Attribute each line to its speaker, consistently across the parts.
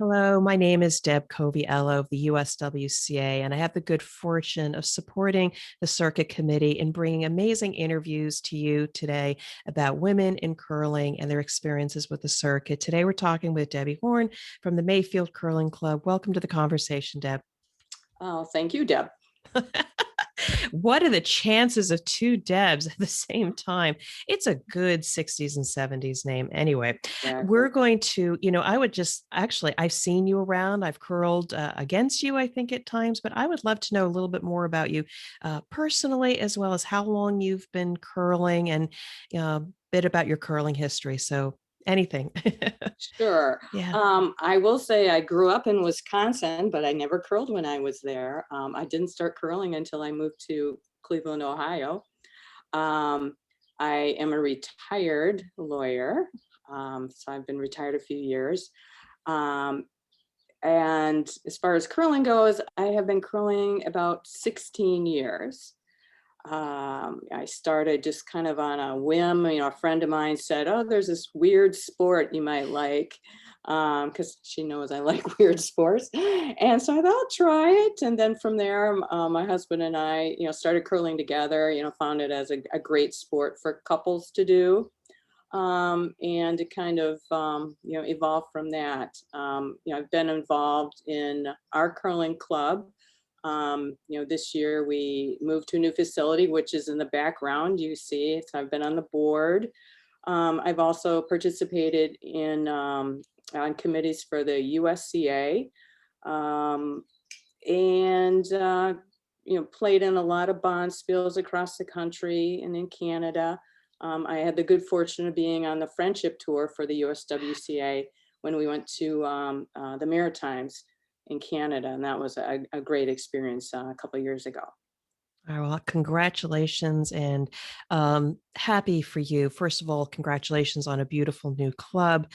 Speaker 1: Hello, my name is Deb Coviello of the USWCA, and I have the good fortune of supporting the Circuit Committee in bringing amazing interviews to you today about women in curling and their experiences with the circuit. Today, we're talking with Debbie Horn from the Mayfield Curling Club. Welcome to the conversation, Deb.
Speaker 2: Oh, thank you, Deb.
Speaker 1: What are the chances of two Debs at the same time? It's a good 60s and 70s name. Anyway,
Speaker 2: Exactly.
Speaker 1: we're going to, I would just actually, I've seen you around. I've curled against you, I think, at times, but I would love to know a little bit more about you personally, as well as how long you've been curling and a bit about your curling history. So anything.
Speaker 2: Sure.
Speaker 1: Yeah.
Speaker 2: I will say I grew up in Wisconsin, but I never curled when I was there. I didn't start curling until I moved to Cleveland, Ohio. Um, I am a retired lawyer, so I've been retired a few years. Um, and as far as curling goes, I have been curling about 16 years. I started just kind of on a whim. A friend of mine said, "Oh, there's this weird sport you might like," because she knows I like weird sports. And so I thought, I'll try it. And then from there, my husband and I, started curling together. Found it as a great sport for couples to do. And it kind of, evolved from that. I've been involved in our curling club. This year we moved to a new facility, which is in the background, you see. So I've been on the board. I've also participated in on committees for the USCA, and played in a lot of bonspiels across the country and in Canada. I had the good fortune of being on the friendship tour for the USWCA when we went to the Maritimes in Canada, and that was a great experience a couple of years ago.
Speaker 1: All right, well, congratulations and happy for you. First of all, congratulations on a beautiful new club.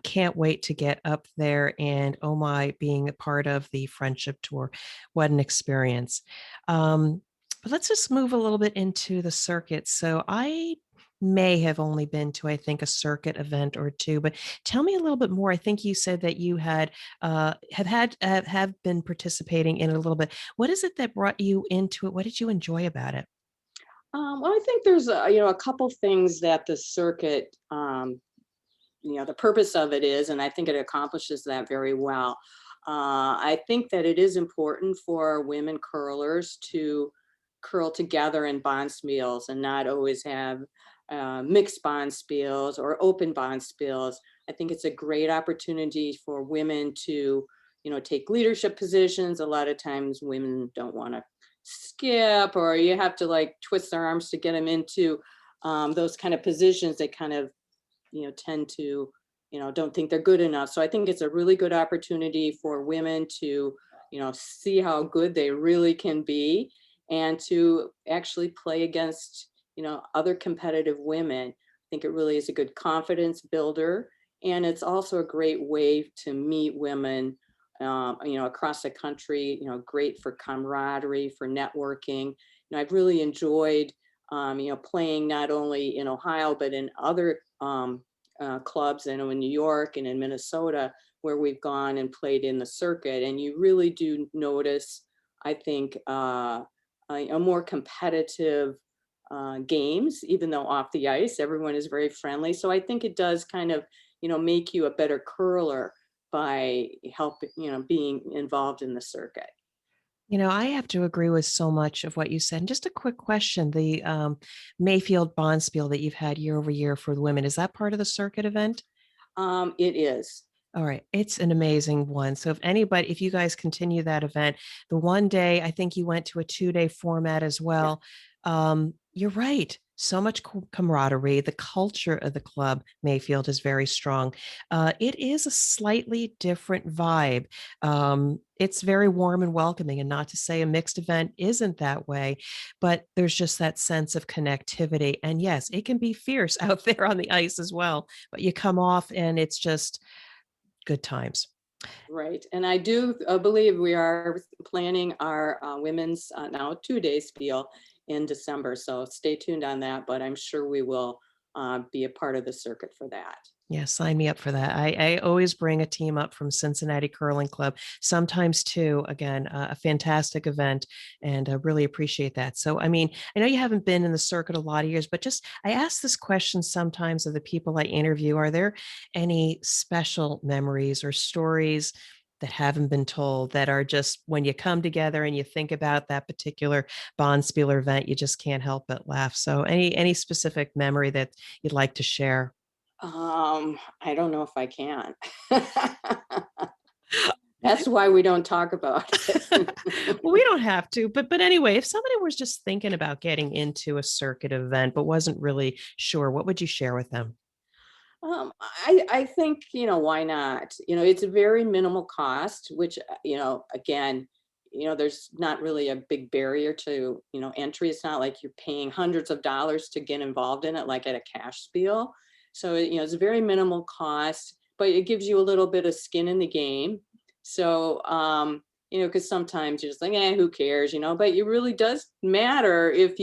Speaker 1: Can't wait to get up there and oh my, being a part of the friendship tour. What an experience. But let's just move a little bit into the circuit. So I may have only been to, I think, a circuit event or two, but tell me a little bit more. I think you said that you had have been participating in it a little bit. What is it that brought you into it? What did you enjoy about it?
Speaker 2: Well, I think there's a couple things that the circuit, the purpose of it is, and I think it accomplishes that very well. I think that it is important for women curlers to curl together in bonspiels and not always have mixed bonspiels or open bonspiels. I think it's a great opportunity for women to, take leadership positions. A lot of times women don't want to skip, or you have to like twist their arms to get them into those kind of positions. They kind of, tend to, don't think they're good enough. So I think it's a really good opportunity for women to, see how good they really can be and to actually play against, other competitive women. I think it really is a good confidence builder. And it's also a great way to meet women, across the country, great for camaraderie, for networking. I've really enjoyed, playing not only in Ohio, but in other clubs, in New York and in Minnesota, where we've gone and played in the circuit. And you really do notice, I think, a more competitive games, even though off the ice, everyone is very friendly. So I think it does kind of, make you a better curler by helping, being involved in the circuit.
Speaker 1: I have to agree with so much of what you said. And just a quick question, the Mayfield Bonspiel that you've had year over year for the women, is that part of the circuit event?
Speaker 2: It is.
Speaker 1: All right. It's an amazing one. So if you guys continue that event, the one day, I think you went to a 2-day format as
Speaker 2: Yeah.
Speaker 1: well. You're right. So much camaraderie. The culture of the club, Mayfield, is very strong. It is a slightly different vibe. It's very warm and welcoming, and not to say a mixed event isn't that way, but there's just that sense of connectivity. And yes, it can be fierce out there on the ice as well, but you come off and it's just good times.
Speaker 2: Right. And I do believe we are planning our women's now 2 day spiel in December. So stay tuned on that, but I'm sure we will be a part of the circuit for that.
Speaker 1: Yeah, sign me up for that. I always bring a team up from Cincinnati Curling Club, sometimes two. Again, a fantastic event, and I really appreciate that. So, I mean, I know you haven't been in the circuit a lot of years, but just I ask this question sometimes of the people I interview: are there any special memories or stories that haven't been told that are just when you come together and you think about that particular bonspieler event, you just can't help but laugh? So, any specific memory that you'd like to share?
Speaker 2: I don't know if I can. That's why we don't talk about it.
Speaker 1: Well, we don't have to, but anyway, if somebody was just thinking about getting into a circuit event but wasn't really sure, what would you share with them?
Speaker 2: I think, why not? It's a very minimal cost, which, again, there's not really a big barrier to, entry. It's not like you're paying hundreds of dollars to get involved in it, like at a cash spiel. So, it's a very minimal cost, but it gives you a little bit of skin in the game. So, because sometimes you're just like, who cares, but it really does matter if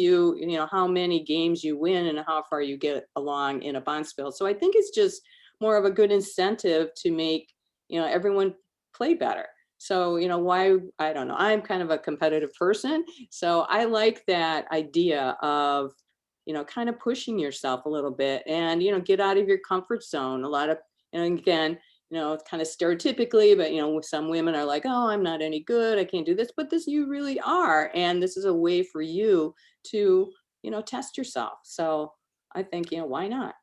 Speaker 2: how many games you win and how far you get along in a bond spill. So I think it's just more of a good incentive to make, everyone play better. So, why, I don't know, I'm kind of a competitive person. So I like that idea of, kind of pushing yourself a little bit and, get out of your comfort zone. A lot of, again, it's kind of stereotypically, but some women are like, oh, I'm not any good, I can't do this, but this you really are. And this is a way for you to, test yourself. So I think, why not?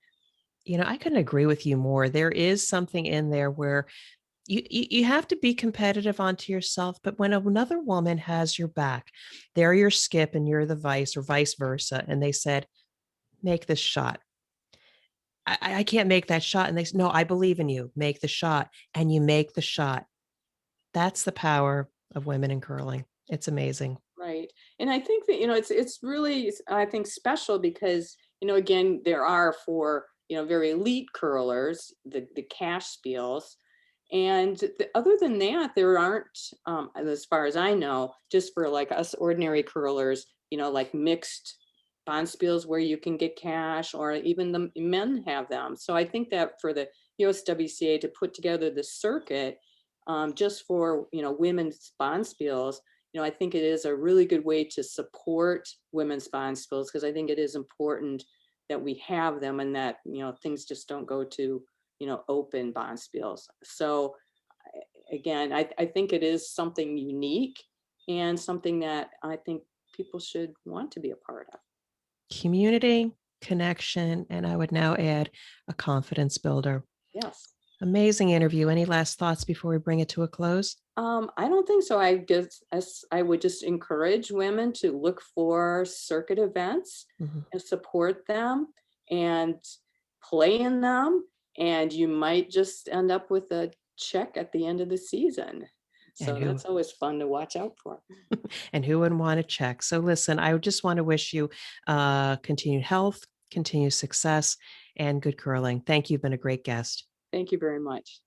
Speaker 1: I couldn't agree with you more. There is something in there where you have to be competitive onto yourself, but when another woman has your back, they're your skip and you're the vice, or vice versa, and they said, make this shot. I can't make that shot. And they said, no, I believe in you. Make the shot. And you make the shot. That's the power of women in curling. It's amazing.
Speaker 2: Right. And I think that, it's really, I think, special because, again, there are for, very elite curlers, the cash spiels. And other than that, there aren't, as far as I know, just for like us ordinary curlers, like mixed bond spiels where you can get cash, or even the men have them. So I think that for the USWCA to put together the circuit, just for, women's bond spiels, I think it is a really good way to support women's bond skills, because I think it is important that we have them and that, things just don't go to, open bond spiels. So again, I think it is something unique and something that I think people should want to be a part of.
Speaker 1: Community, connection, and I would now add a confidence builder.
Speaker 2: Yes.
Speaker 1: Amazing interview. Any last thoughts before we bring it to a close?
Speaker 2: I don't think so. I guess I would just encourage women to look for circuit events
Speaker 1: Mhm.
Speaker 2: and support them and play in them. And you might just end up with a check at the end of the season.
Speaker 1: And
Speaker 2: So
Speaker 1: who
Speaker 2: that's always fun to watch out for.
Speaker 1: and who wouldn't want to check? So listen, I just want to wish you continued health, continued success, and good curling. Thank you. You've been a great guest.
Speaker 2: Thank you very much.